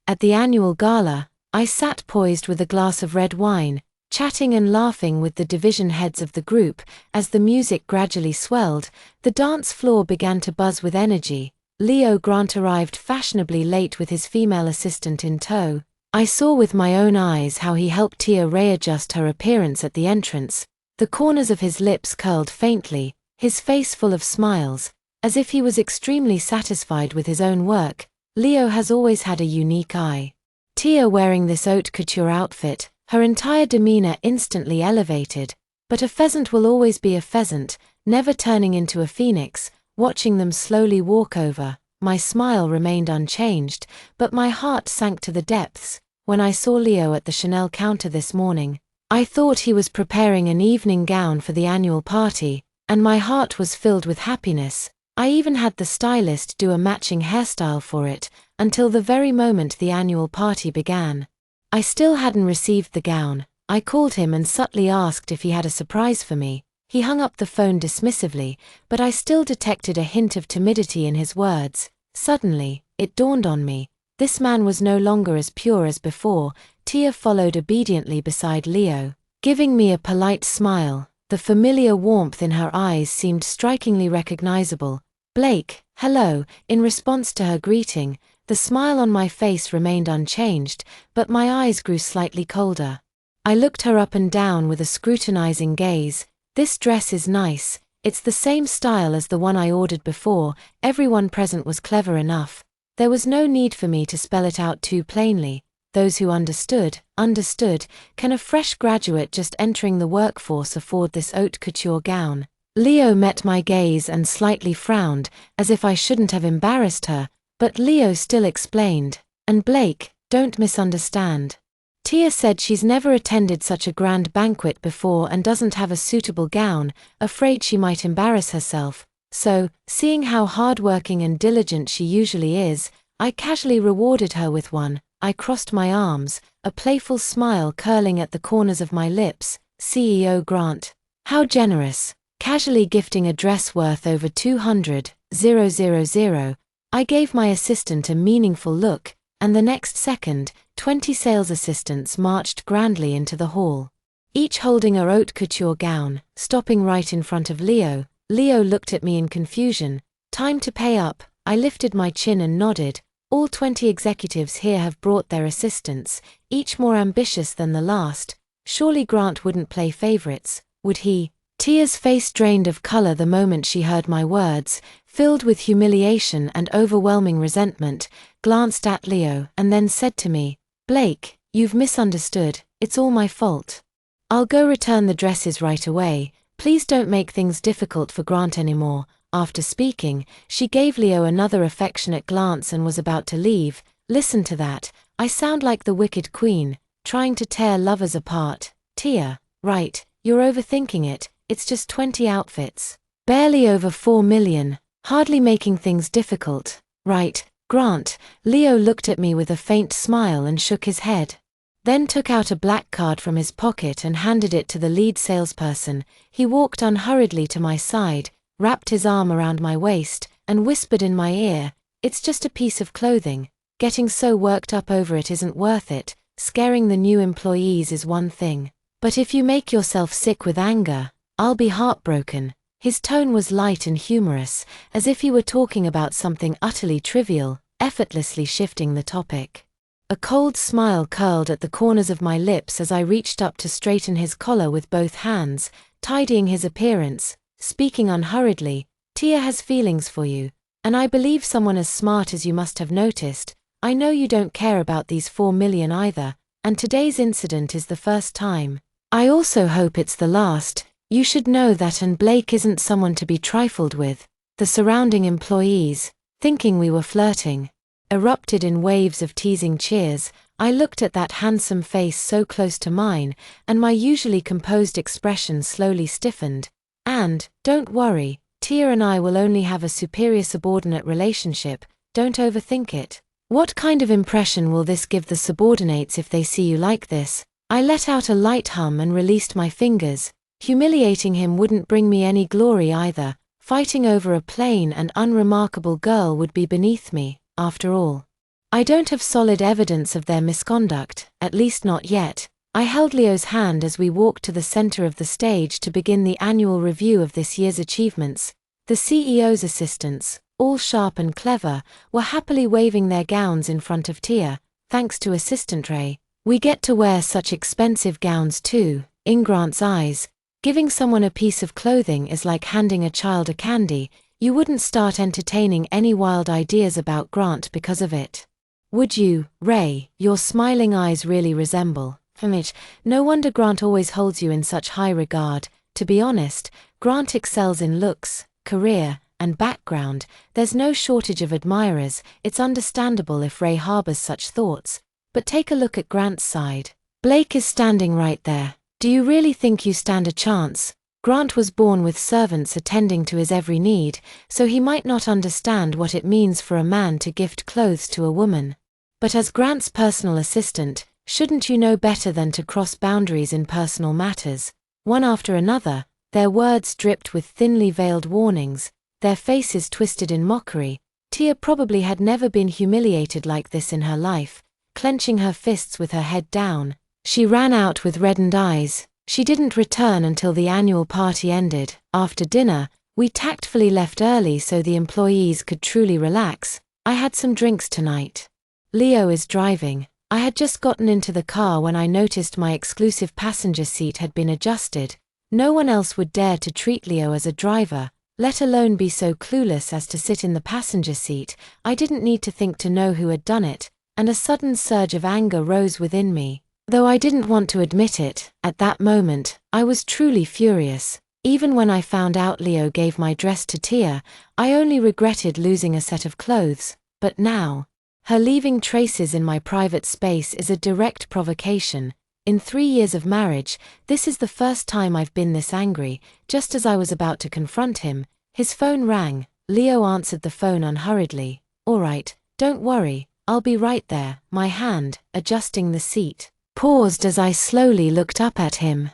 At the annual gala, I sat poised with a glass of red wine, chatting and laughing with the division heads of the group. As the music gradually swelled, the dance floor began to buzz with energy. Leo Grant arrived fashionably late with his female assistant in tow. I saw with my own eyes how he helped Tia readjust her appearance at the entrance. The corners of his lips curled faintly, his face full of smiles, as if he was extremely satisfied with his own work. Leo has always had a unique eye. Tia wearing this haute couture outfit, her entire demeanor instantly elevated. But a pheasant will always be a pheasant, never turning into a phoenix. Watching them slowly walk over, my smile remained unchanged, but my heart sank to the depths. When I saw Leo at the Chanel counter this morning, I thought he was preparing an evening gown for the annual party, and my heart was filled with happiness. I even had the stylist do a matching hairstyle for it, until the very moment the annual party began. I still hadn't received the gown. I called him and subtly asked if he had a surprise for me. He hung up the phone dismissively, but I still detected a hint of timidity in his words. Suddenly, it dawned on me. This man was no longer as pure as before. Tia followed obediently beside Leo, giving me a polite smile. The familiar warmth in her eyes seemed strikingly recognizable. "Blake, hello." In response to her greeting, the smile on my face remained unchanged, but my eyes grew slightly colder. I looked her up and down with a scrutinizing gaze. "This dress is nice. It's the same style as the one I ordered before." Everyone present was clever enough. There was no need for me to spell it out too plainly. Those who understood. Can a fresh graduate just entering the workforce afford this haute couture gown? Leo met my gaze and slightly frowned, as if I shouldn't have embarrassed her, but Leo still explained. "And Blake, don't misunderstand. Tia said she's never attended such a grand banquet before and doesn't have a suitable gown, afraid she might embarrass herself. So, seeing how hardworking and diligent she usually is, I casually rewarded her with one." I crossed my arms, a playful smile curling at the corners of my lips. "CEO Grant. How generous." Casually gifting a dress worth over 200,000. I gave my assistant a meaningful look, and the next second, 20 sales assistants marched grandly into the hall, each holding a haute couture gown. Stopping right in front of Leo, Leo looked at me in confusion. "Time to pay up." I lifted my chin and nodded. All 20 executives here have brought their assistants, each more ambitious than the last. Surely Grant wouldn't play favorites, would he? Tia's face drained of color the moment she heard my words, filled with humiliation and overwhelming resentment, glanced at Leo and then said to me, "Blake, you've misunderstood. It's all my fault. I'll go return the dresses right away. Please don't make things difficult for Grant anymore." After speaking, she gave Leo another affectionate glance and was about to leave. Listen to that. I sound like the wicked queen, trying to tear lovers apart. "Tia, right, you're overthinking it. It's just 20 outfits. Barely over 4 million. Hardly making things difficult. Right, Grant." Leo looked at me with a faint smile and shook his head. Then took out a black card from his pocket and handed it to the lead salesperson. He walked unhurriedly to my side, wrapped his arm around my waist, and whispered in my ear, "It's just a piece of clothing. Getting so worked up over it isn't worth it. Scaring the new employees is one thing, but if you make yourself sick with anger, I'll be heartbroken." His tone was light and humorous, as if he were talking about something utterly trivial, effortlessly shifting the topic. A cold smile curled at the corners of my lips as I reached up to straighten his collar with both hands, tidying his appearance. Speaking unhurriedly, "Tia has feelings for you, and I believe someone as smart as you must have noticed. I know you don't care about these 4 million either, and today's incident is the first time. I also hope it's the last. You should know that, and Blake isn't someone to be trifled with." The surrounding employees, thinking we were flirting, erupted in waves of teasing cheers. I looked at that handsome face so close to mine, and my usually composed expression slowly stiffened. "And, don't worry, Tia and I will only have a superior-subordinate relationship. Don't overthink it. What kind of impression will this give the subordinates if they see you like this?" I let out a light hum and released my fingers. Humiliating him wouldn't bring me any glory either. Fighting over a plain and unremarkable girl would be beneath me, after all. I don't have solid evidence of their misconduct, at least not yet. I held Leo's hand as we walked to the center of the stage to begin the annual review of this year's achievements. The CEO's assistants, all sharp and clever, were happily waving their gowns in front of Tia, thanks to Assistant Ray. We get to wear such expensive gowns too, in Grant's eyes. Giving someone a piece of clothing is like handing a child a candy. You wouldn't start entertaining any wild ideas about Grant because of it. Would you, Ray? Your smiling eyes really resemble. No wonder Grant always holds you in such high regard. To be honest, Grant excels in looks, career, and background. There's no shortage of admirers. It's understandable if Ray harbors such thoughts. But take a look at Grant's side. Blake is standing right there. Do you really think you stand a chance? Grant was born with servants attending to his every need, so he might not understand what it means for a man to gift clothes to a woman. But as Grant's personal assistant, shouldn't you know better than to cross boundaries in personal matters? One after another, their words dripped with thinly veiled warnings, their faces twisted in mockery. Tia probably had never been humiliated like this in her life. Clenching her fists with her head down, she ran out with reddened eyes. She didn't return until the annual party ended. After dinner, we tactfully left early so the employees could truly relax. I had some drinks tonight. Leo is driving. I had just gotten into the car when I noticed my exclusive passenger seat had been adjusted. No one else would dare to treat Leo as a driver, let alone be so clueless as to sit in the passenger seat. I didn't need to think to know who had done it, and a sudden surge of anger rose within me. Though I didn't want to admit it, at that moment, I was truly furious. Even when I found out Leo gave my dress to Tia, I only regretted losing a set of clothes. But now, her leaving traces in my private space is a direct provocation. In 3 years of marriage, this is the first time I've been this angry. Just as I was about to confront him, his phone rang. Leo answered the phone unhurriedly. "All right, don't worry, I'll be right there." My hand, adjusting the seat, paused as I slowly looked up at him.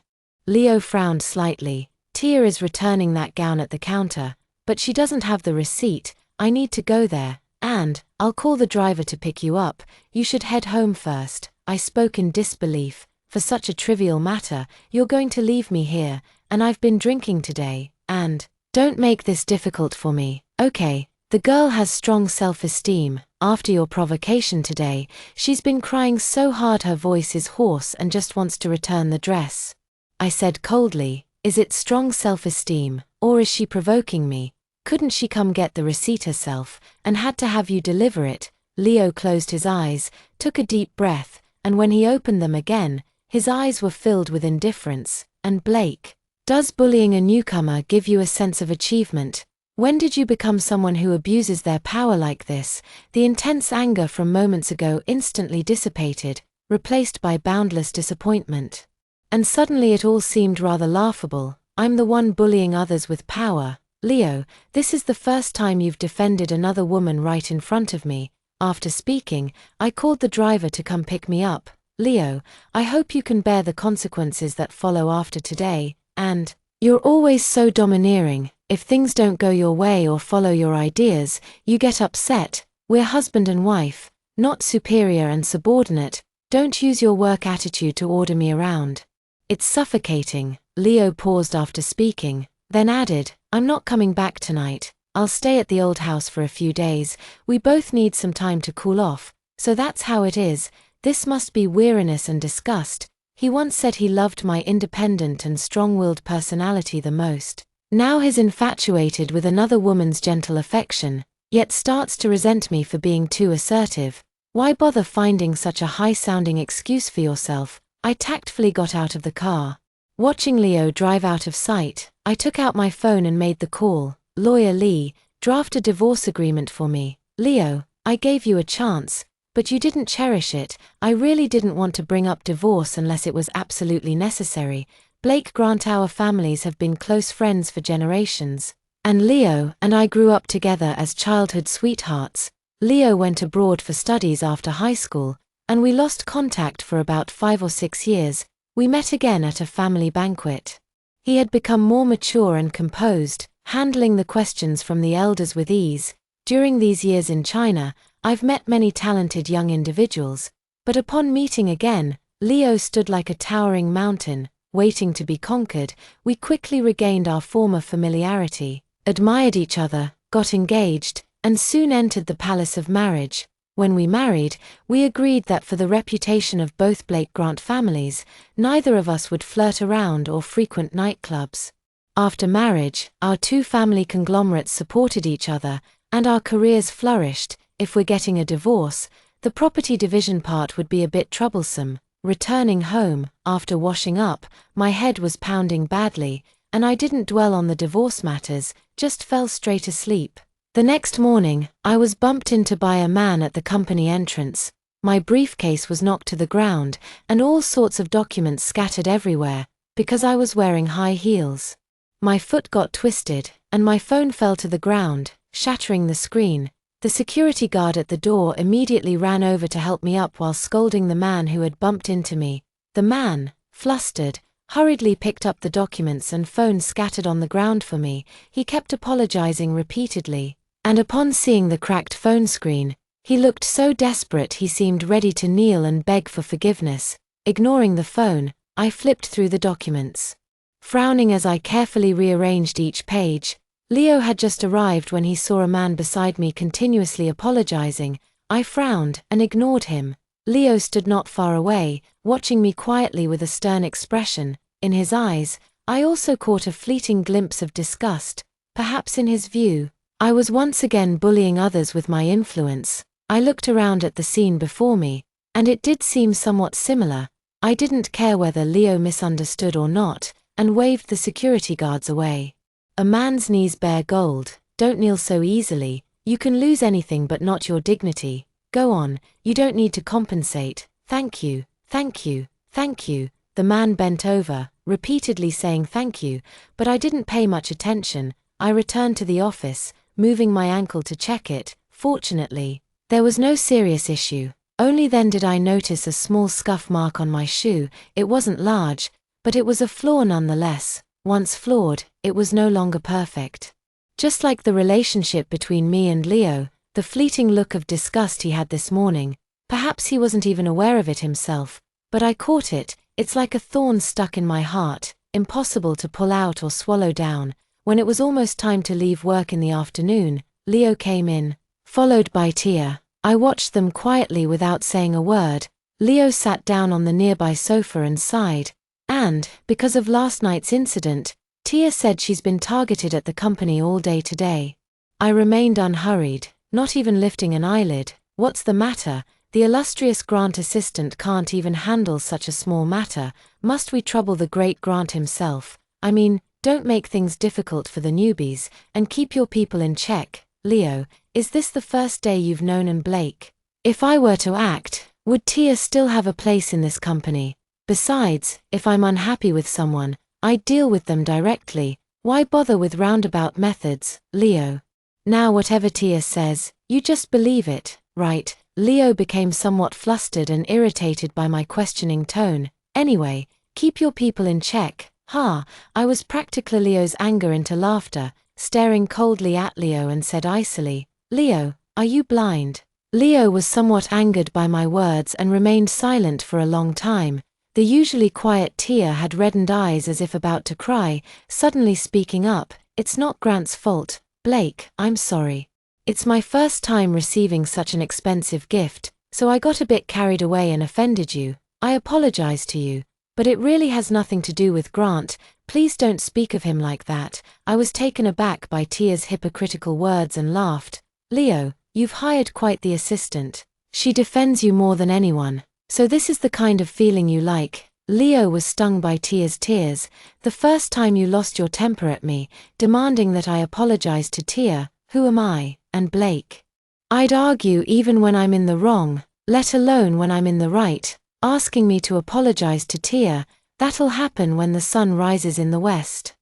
Leo frowned slightly. "Tia is returning that gown at the counter, but she doesn't have the receipt. I need to go there, and I'll call the driver to pick you up. You should head home first." I spoke in disbelief. For such a trivial matter, you're going to leave me here, and I've been drinking today, and don't make this difficult for me, okay? The girl has strong self-esteem. After your provocation today, she's been crying so hard her voice is hoarse and just wants to return the dress. I said coldly, "Is it strong self-esteem, or is she provoking me? Couldn't she come get the receipt herself, and had to have you deliver it?" Leo closed his eyes, took a deep breath, and when he opened them again, his eyes were filled with indifference. "And Blake, does bullying a newcomer give you a sense of achievement? When did you become someone who abuses their power like this?" The intense anger from moments ago instantly dissipated, replaced by boundless disappointment. And suddenly it all seemed rather laughable. "I'm the one bullying others with power. Leo, this is the first time you've defended another woman right in front of me." After speaking, I called the driver to come pick me up. "Leo, I hope you can bear the consequences that follow after today, and you're always so domineering. If things don't go your way or follow your ideas, you get upset. We're husband and wife, not superior and subordinate. Don't use your work attitude to order me around. It's suffocating." Leo paused after speaking, then added, "I'm not coming back tonight. I'll stay at the old house for a few days. We both need some time to cool off. So that's how it is. This must be weariness and disgust." He once said he loved my independent and strong-willed personality the most. Now he's infatuated with another woman's gentle affection, yet starts to resent me for being too assertive. Why bother finding such a high-sounding excuse for yourself? I tactfully got out of the car. Watching Leo drive out of sight, I took out my phone and made the call. "Lawyer Lee, draft a divorce agreement for me." "Leo, I gave you a chance, but you didn't cherish it." I really didn't want to bring up divorce unless it was absolutely necessary. Blake Grant, our families have been close friends for generations, and Leo and I grew up together as childhood sweethearts. Leo went abroad for studies after high school, and we lost contact for about 5 or 6 years. We met again at a family banquet. He had become more mature and composed, handling the questions from the elders with ease. During these years in China, I've met many talented young individuals, but upon meeting again, Leo stood like a towering mountain, waiting to be conquered. We quickly regained our former familiarity, admired each other, got engaged, and soon entered the palace of marriage. When we married, we agreed that for the reputation of both Blake Grant families, neither of us would flirt around or frequent nightclubs. After marriage, our two family conglomerates supported each other, and our careers flourished. If we're getting a divorce, the property division part would be a bit troublesome. Returning home, after washing up, my head was pounding badly, and I didn't dwell on the divorce matters, just fell straight asleep. The next morning, I was bumped into by a man at the company entrance. My briefcase was knocked to the ground, and all sorts of documents scattered everywhere, because I was wearing high heels. My foot got twisted, and my phone fell to the ground, shattering the screen. The security guard at the door immediately ran over to help me up while scolding the man who had bumped into me. The man, flustered, hurriedly picked up the documents and phone scattered on the ground for me. He kept apologizing repeatedly, and upon seeing the cracked phone screen, he looked so desperate he seemed ready to kneel and beg for forgiveness. Ignoring the phone, I flipped through the documents. Frowning as I carefully rearranged each page, Leo had just arrived when he saw a man beside me continuously apologizing. I frowned and ignored him. Leo stood not far away, watching me quietly with a stern expression. In his eyes, I also caught a fleeting glimpse of disgust. Perhaps in his view, I was once again bullying others with my influence. I looked around at the scene before me, and it did seem somewhat similar. I didn't care whether Leo misunderstood or not, and waved the security guards away. A man's knees bear gold. Don't kneel so easily. You can lose anything but not your dignity. Go on, you don't need to compensate. Thank you, thank you, thank you. The man bent over, repeatedly saying thank you, but I didn't pay much attention. I returned to the office, moving my ankle to check it. Fortunately, there was no serious issue. Only then did I notice a small scuff mark on my shoe. It wasn't large, but it was a flaw nonetheless. Once flawed, it was no longer perfect. Just like the relationship between me and Leo, the fleeting look of disgust he had this morning, perhaps he wasn't even aware of it himself, but I caught it. It's like a thorn stuck in my heart, impossible to pull out or swallow down. When it was almost time to leave work in the afternoon, Leo came in, followed by Tia. I watched them quietly without saying a word. Leo sat down on the nearby sofa and sighed. And, because of last night's incident, Tia said she's been targeted at the company all day today. I remained unhurried, not even lifting an eyelid. What's the matter? The illustrious Grant assistant can't even handle such a small matter. Must we trouble the great Grant himself? I mean, don't make things difficult for the newbies, and keep your people in check. Leo, is this the first day you've known Blake? If I were to act, would Tia still have a place in this company? Besides, if I'm unhappy with someone, I'd deal with them directly. Why bother with roundabout methods, Leo? Now whatever Tia says, you just believe it, right? Leo became somewhat flustered and irritated by my questioning tone. Anyway, keep your people in check. Ha! I was practically Leo's anger into laughter, staring coldly at Leo and said icily, Leo, are you blind? Leo was somewhat angered by my words and remained silent for a long time. The usually quiet Tia had reddened eyes as if about to cry, suddenly speaking up. It's not Grant's fault, Blake, I'm sorry. It's my first time receiving such an expensive gift, so I got a bit carried away and offended you. I apologize to you, but it really has nothing to do with Grant. Please don't speak of him like that. I was taken aback by Tia's hypocritical words and laughed. Leo, you've hired quite the assistant. She defends you more than anyone. So this is the kind of feeling you like. Leo was stung by Tia's tears. The first time you lost your temper at me, demanding that I apologize to Tia, who am I, and Blake? I'd argue even when I'm in the wrong, let alone when I'm in the right. Asking me to apologize to Tia, that'll happen when the sun rises in the west.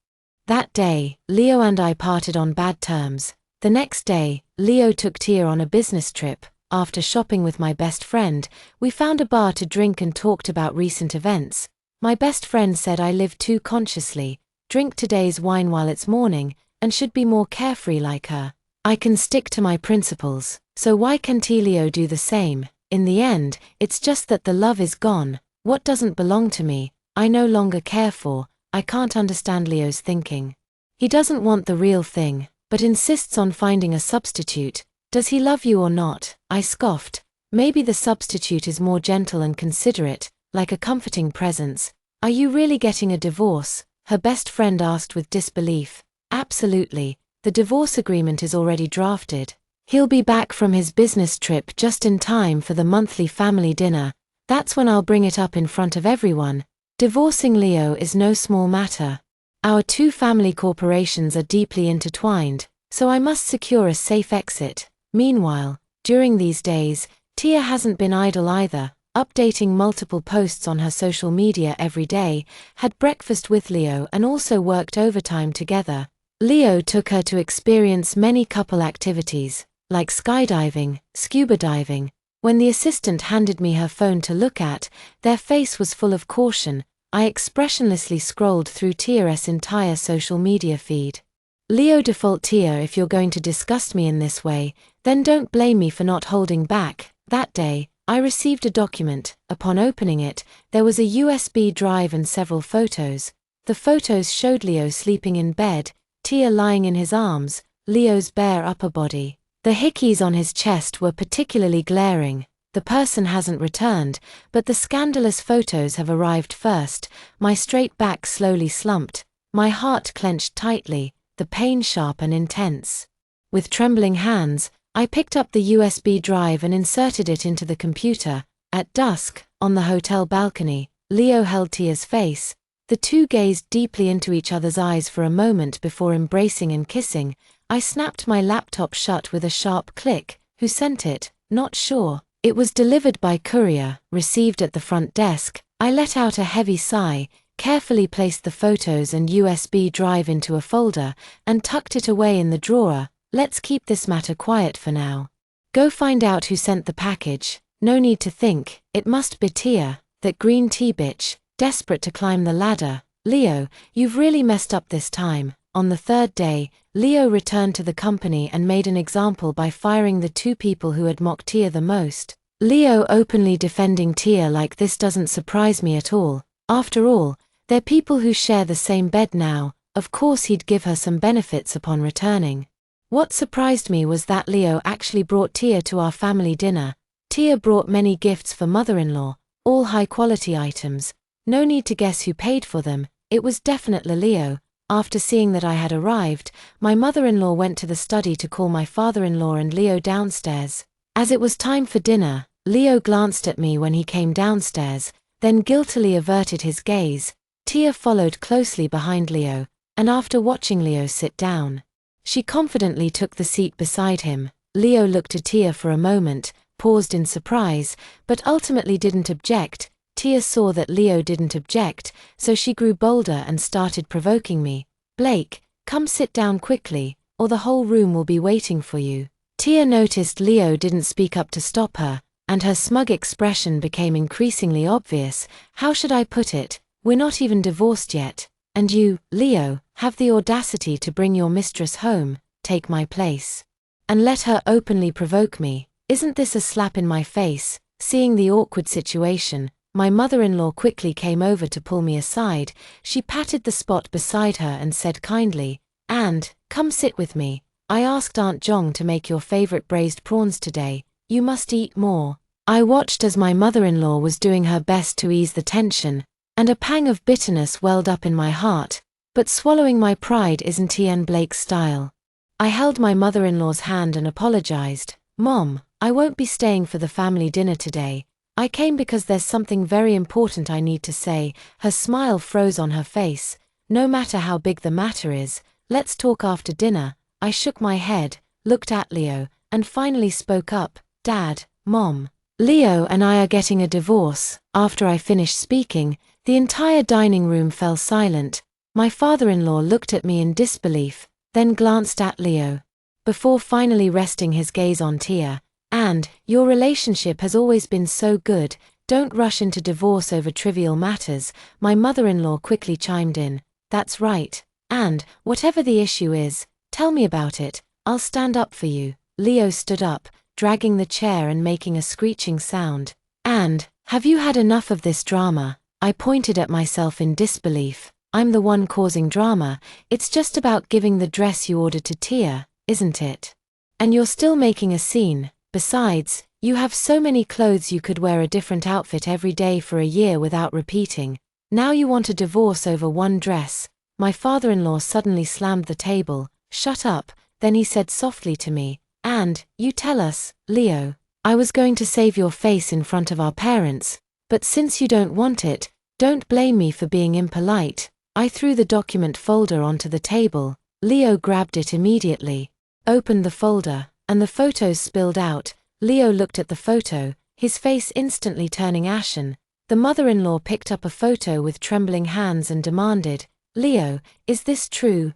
That day, Leo and I parted on bad terms. The next day, Leo took Tia on a business trip. After shopping with my best friend, we found a bar to drink and talked about recent events. My best friend said I live too consciously, drink today's wine while it's morning, and should be more carefree like her. I can stick to my principles, so why can't Leo do the same? In the end, it's just that the love is gone. What doesn't belong to me, I no longer care for. I can't understand Leo's thinking. He doesn't want the real thing, but insists on finding a substitute. Does he love you or not? I scoffed. Maybe the substitute is more gentle and considerate, like a comforting presence. Are you really getting a divorce? Her best friend asked with disbelief. Absolutely. The divorce agreement is already drafted. He'll be back from his business trip just in time for the monthly family dinner. That's when I'll bring it up in front of everyone. Divorcing Leo is no small matter. Our two family corporations are deeply intertwined, so I must secure a safe exit. Meanwhile, during these days, Tia hasn't been idle either, updating multiple posts on her social media every day, had breakfast with Leo and also worked overtime together. Leo took her to experience many couple activities, like skydiving, scuba diving. When the assistant handed me her phone to look at, their face was full of caution. I expressionlessly scrolled through Tia's entire social media feed. Leo default Tia, if you're going to disgust me in this way, then don't blame me for not holding back. That day, I received a document. Upon opening it, there was a USB drive and several photos. The photos showed Leo sleeping in bed, Tia lying in his arms, Leo's bare upper body. The hickeys on his chest were particularly glaring. The person hasn't returned, but the scandalous photos have arrived first. My straight back slowly slumped. My heart clenched tightly, the pain sharp and intense. With trembling hands, I picked up the USB drive and inserted it into the computer. At dusk, on the hotel balcony, Leo held Tia's face. The two gazed deeply into each other's eyes for a moment before embracing and kissing. I snapped my laptop shut with a sharp click. Who sent it? Not sure. It was delivered by courier, received at the front desk. I let out a heavy sigh, carefully placed the photos and USB drive into a folder, and tucked it away in the drawer. Let's keep this matter quiet for now. Go find out who sent the package. No need to think, it must be Tia, that green tea bitch, desperate to climb the ladder. Leo, you've really messed up this time. On the third day, Leo returned to the company and made an example by firing the two people who had mocked Tia the most. Leo openly defending Tia like this doesn't surprise me at all. After all, they're people who share the same bed now. Of course he'd give her some benefits upon returning. What surprised me was that Leo actually brought Tia to our family dinner. Tia brought many gifts for mother-in-law, all high-quality items. No need to guess who paid for them. It was definitely Leo. After seeing that I had arrived, my mother-in-law went to the study to call my father-in-law and Leo downstairs. As it was time for dinner, Leo glanced at me when he came downstairs, then guiltily averted his gaze. Tia followed closely behind Leo, and after watching Leo sit down, she confidently took the seat beside him. Leo looked at Tia for a moment, paused in surprise, but ultimately didn't object. Tia saw that Leo didn't object, so she grew bolder and started provoking me. Blake, come sit down quickly, or the whole room will be waiting for you. Tia noticed Leo didn't speak up to stop her, and her smug expression became increasingly obvious. How should I put it? We're not even divorced yet. And you, Leo, have the audacity to bring your mistress home, take my place, and let her openly provoke me. Isn't this a slap in my face? Seeing the awkward situation, my mother-in-law quickly came over to pull me aside. She patted the spot beside her and said kindly, "And, come sit with me. I asked Aunt Jong to make your favorite braised prawns today. You must eat more." I watched as my mother-in-law was doing her best to ease the tension, and a pang of bitterness welled up in my heart. But swallowing my pride isn't Ian Blake's style. I held my mother-in-law's hand and apologized. "Mom, I won't be staying for the family dinner today. I came because there's something very important I need to say." Her smile froze on her face. "No matter how big the matter is, let's talk after dinner." I shook my head, looked at Leo, and finally spoke up. "Dad, Mom, Leo and I are getting a divorce." After I finished speaking, the entire dining room fell silent. My father-in-law looked at me in disbelief, then glanced at Leo, before finally resting his gaze on Tia. "And, your relationship has always been so good. Don't rush into divorce over trivial matters." My mother-in-law quickly chimed in. "That's right. And, whatever the issue is, tell me about it. I'll stand up for you. Leo stood up, dragging the chair and making a screeching sound. And, have you had enough of this drama? I pointed at myself in disbelief. I'm the one causing drama. It's just about giving the dress you ordered to Tia, isn't it? And you're still making a scene. Besides, you have so many clothes you could wear a different outfit every day for a year without repeating. Now you want a divorce over one dress. My father-in-law suddenly slammed the table. Shut up. Then he said softly to me, and, you tell us, Leo. I was going to save your face in front of our parents, but since you don't want it, don't blame me for being impolite. I threw the document folder onto the table. Leo grabbed it immediately, opened the folder, and the photos spilled out. Leo looked at the photo, his face instantly turning ashen. The mother-in-law picked up a photo with trembling hands and demanded, Leo, is this true?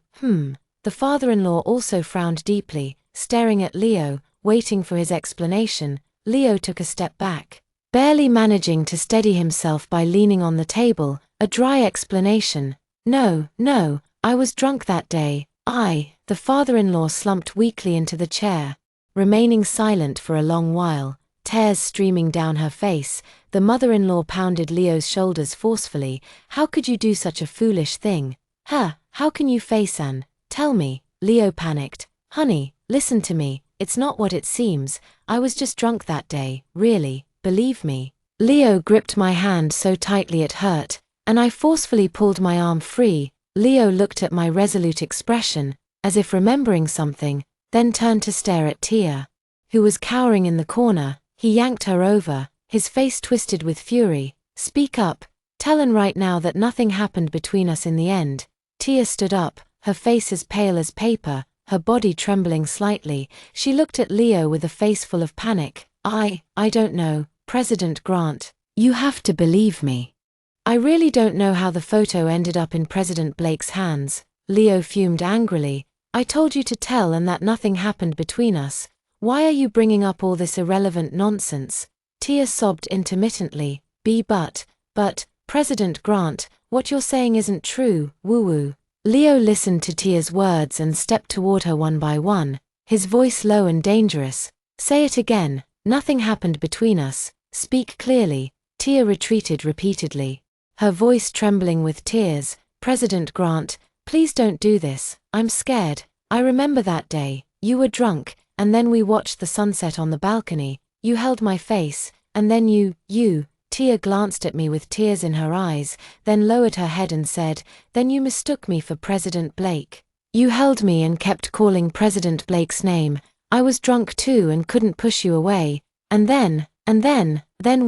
The father-in-law also frowned deeply, staring at Leo, waiting for his explanation. Leo took a step back, barely managing to steady himself by leaning on the table. A dry explanation. No, I was drunk that day. The father-in-law slumped weakly into the chair, remaining silent for a long while, tears streaming down her face. The mother-in-law pounded Leo's shoulders forcefully. How could you do such a foolish thing? How can you face Anne? Tell me. Leo panicked. Honey, listen to me. It's not what it seems. I was just drunk that day, really, believe me. Leo gripped my hand so tightly it hurt, and I forcefully pulled my arm free. Leo looked at my resolute expression, as if remembering something, then turned to stare at Tia, who was cowering in the corner. He yanked her over, his face twisted with fury. Speak up. Tell Anne right now that nothing happened between us in the end. Tia stood up, her face as pale as paper, her body trembling slightly. She looked at Leo with a face full of panic. I don't know, President Grant. You have to believe me. I really don't know how the photo ended up in President Blake's hands. Leo fumed angrily. I told you to tell Anne that nothing happened between us. Why are you bringing up all this irrelevant nonsense? Tia sobbed intermittently. But, President Grant, what you're saying isn't true, woo-woo. Leo listened to Tia's words and stepped toward her one by one, his voice low and dangerous. Say it again. Nothing happened between us. Speak clearly. Tia retreated repeatedly, her voice trembling with tears. President Grant, please don't do this. I'm scared. I remember that day. You were drunk, and then we watched the sunset on the balcony. You held my face, and then you. Tia glanced at me with tears in her eyes, then lowered her head and said, then you mistook me for President Blake. You held me and kept calling President Blake's name. I was drunk too and couldn't push you away. And then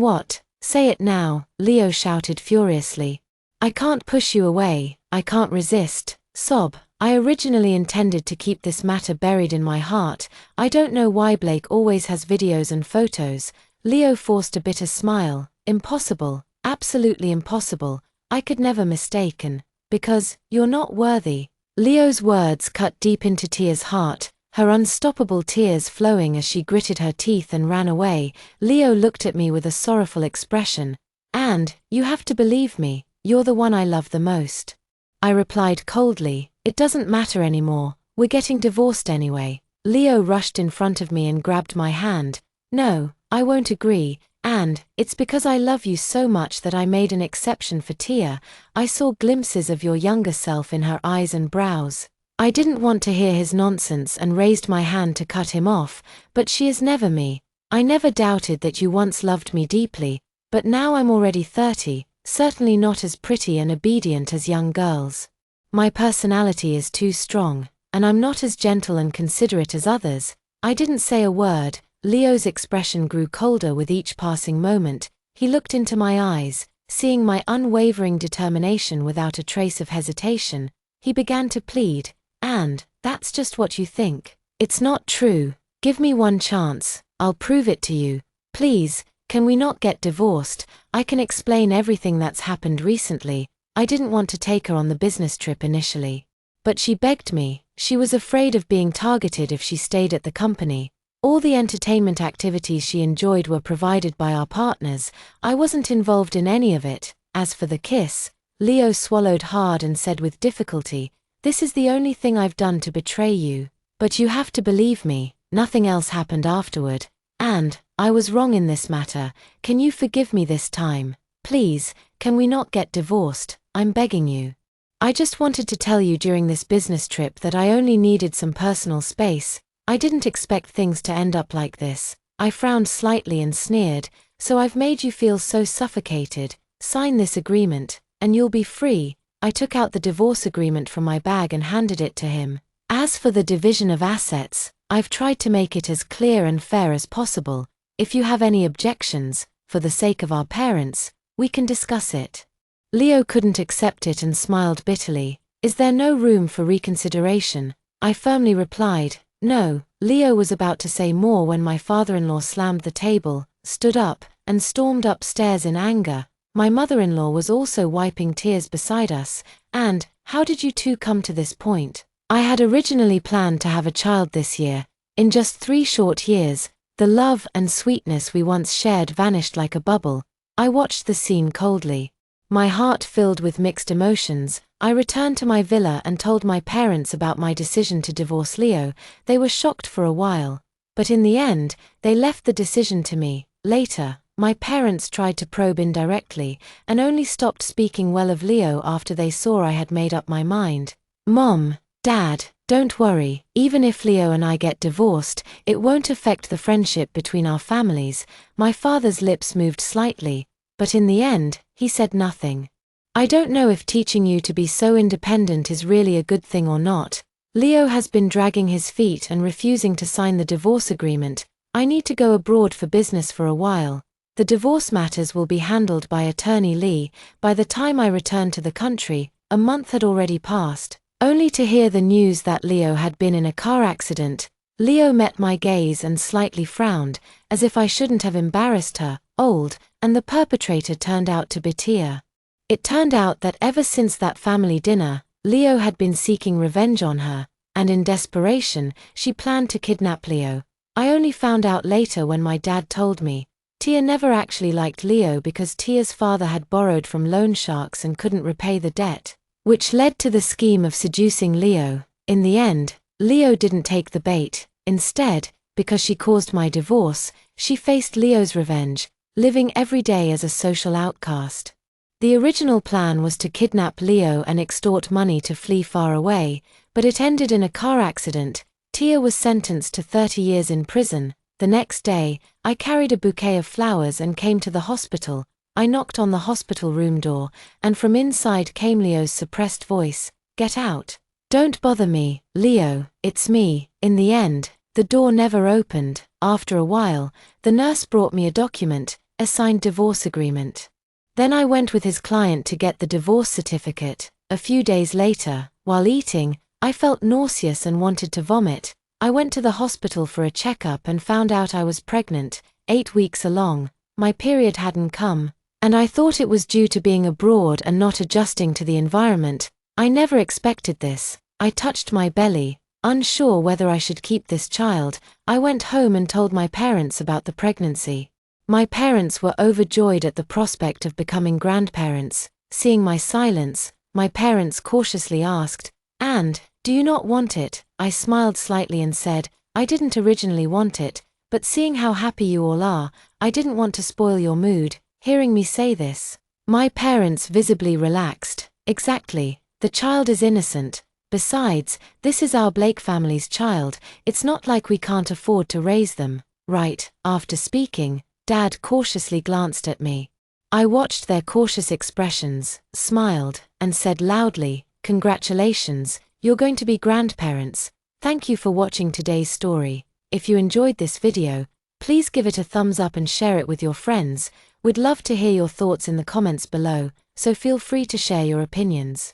what? Say it now, Leo shouted furiously. I can't push you away, I can't resist. Sob. I originally intended to keep this matter buried in my heart. I don't know why Blake always has videos and photos. Leo forced a bitter smile. Impossible, absolutely impossible. I could never mistake Anne, because you're not worthy. Leo's words cut deep into Tia's heart, her unstoppable tears flowing as she gritted her teeth and ran away. Leo looked at me with a sorrowful expression. And, you have to believe me, you're the one I love the most. I replied coldly, it doesn't matter anymore, we're getting divorced anyway. Leo rushed in front of me and grabbed my hand. No, I won't agree. And, it's because I love you so much that I made an exception for Tia. I saw glimpses of your younger self in her eyes and brows. I didn't want to hear his nonsense and raised my hand to cut him off, but she is never me. I never doubted that you once loved me deeply, but now I'm already 30, certainly not as pretty and obedient as young girls. My personality is too strong, and I'm not as gentle and considerate as others. I didn't say a word. Leo's expression grew colder with each passing moment. He looked into my eyes, seeing my unwavering determination without a trace of hesitation. He began to plead, and, that's just what you think. It's not true. Give me one chance. I'll prove it to you. Please, can we not get divorced? I can explain everything that's happened recently. I didn't want to take her on the business trip initially, but she begged me. She was afraid of being targeted if she stayed at the company. All the entertainment activities she enjoyed were provided by our partners. I wasn't involved in any of it. As for the kiss, Leo swallowed hard and said with difficulty, this is the only thing I've done to betray you. But you have to believe me, nothing else happened afterward, and I was wrong in this matter. Can you forgive me this time? Please, can we not get divorced? I'm begging you. I just wanted to tell you during this business trip that I only needed some personal space. I didn't expect things to end up like this. I frowned slightly and sneered, so I've made you feel so suffocated. Sign this agreement, and you'll be free. I took out the divorce agreement from my bag and handed it to him. As for the division of assets, I've tried to make it as clear and fair as possible. If you have any objections, for the sake of our parents, we can discuss it. Leo couldn't accept it and smiled bitterly. Is there no room for reconsideration? I firmly replied, no. Leo was about to say more when my father-in-law slammed the table, stood up, and stormed upstairs in anger. My mother-in-law was also wiping tears beside us, and, how did you two come to this point? I had originally planned to have a child this year. In just 3 short years, the love and sweetness we once shared vanished like a bubble. I watched the scene coldly. My heart filled with mixed emotions. I returned to my villa and told my parents about my decision to divorce Leo. They were shocked for a while, but in the end, they left the decision to me. Later, my parents tried to probe indirectly, and only stopped speaking well of Leo after they saw I had made up my mind. Mom, Dad, don't worry, even if Leo and I get divorced, it won't affect the friendship between our families. My father's lips moved slightly, but in the end, he said nothing. I don't know if teaching you to be so independent is really a good thing or not. Leo has been dragging his feet and refusing to sign the divorce agreement. I need to go abroad for business for a while. The divorce matters will be handled by Attorney Lee. By the time I returned to the country, a month had already passed, only to hear the news that Leo had been in a car accident. Leo met my gaze and slightly frowned, as if I shouldn't have embarrassed her. Old, and the perpetrator turned out to be Tia. It turned out that ever since that family dinner, Leo had been seeking revenge on her, and in desperation, she planned to kidnap Leo. I only found out later when my dad told me. Tia never actually liked Leo because Tia's father had borrowed from loan sharks and couldn't repay the debt, which led to the scheme of seducing Leo. In the end, Leo didn't take the bait. Instead, because she caused my divorce, she faced Leo's revenge, living every day as a social outcast. The original plan was to kidnap Leo and extort money to flee far away, but it ended in a car accident. Tia was sentenced to 30 years in prison. The next day, I carried a bouquet of flowers and came to the hospital. I knocked on the hospital room door, and from inside came Leo's suppressed voice, "Get out. Don't bother me, Leo, it's me." In the end, the door never opened. After a while, the nurse brought me a document, a signed divorce agreement. Then I went with his client to get the divorce certificate. A few days later, while eating, I felt nauseous and wanted to vomit. I went to the hospital for a checkup and found out I was pregnant, 8 weeks along. My period hadn't come, and I thought it was due to being abroad and not adjusting to the environment. I never expected this. I touched my belly, unsure whether I should keep this child. I went home and told my parents about the pregnancy. My parents were overjoyed at the prospect of becoming grandparents. Seeing my silence, my parents cautiously asked, "And, do you not want it?" I smiled slightly and said, "I didn't originally want it, but seeing how happy you all are, I didn't want to spoil your mood." Hearing me say this, my parents visibly relaxed. Exactly, the child is innocent. Besides, this is our Blake family's child. It's not like we can't afford to raise them, right? After speaking, Dad cautiously glanced at me. I watched their cautious expressions, smiled, and said loudly, "Congratulations, you're going to be grandparents." Thank you for watching today's story. If you enjoyed this video, please give it a thumbs up and share it with your friends. We'd love to hear your thoughts in the comments below, so feel free to share your opinions.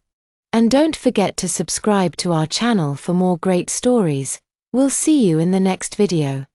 And don't forget to subscribe to our channel for more great stories. We'll see you in the next video.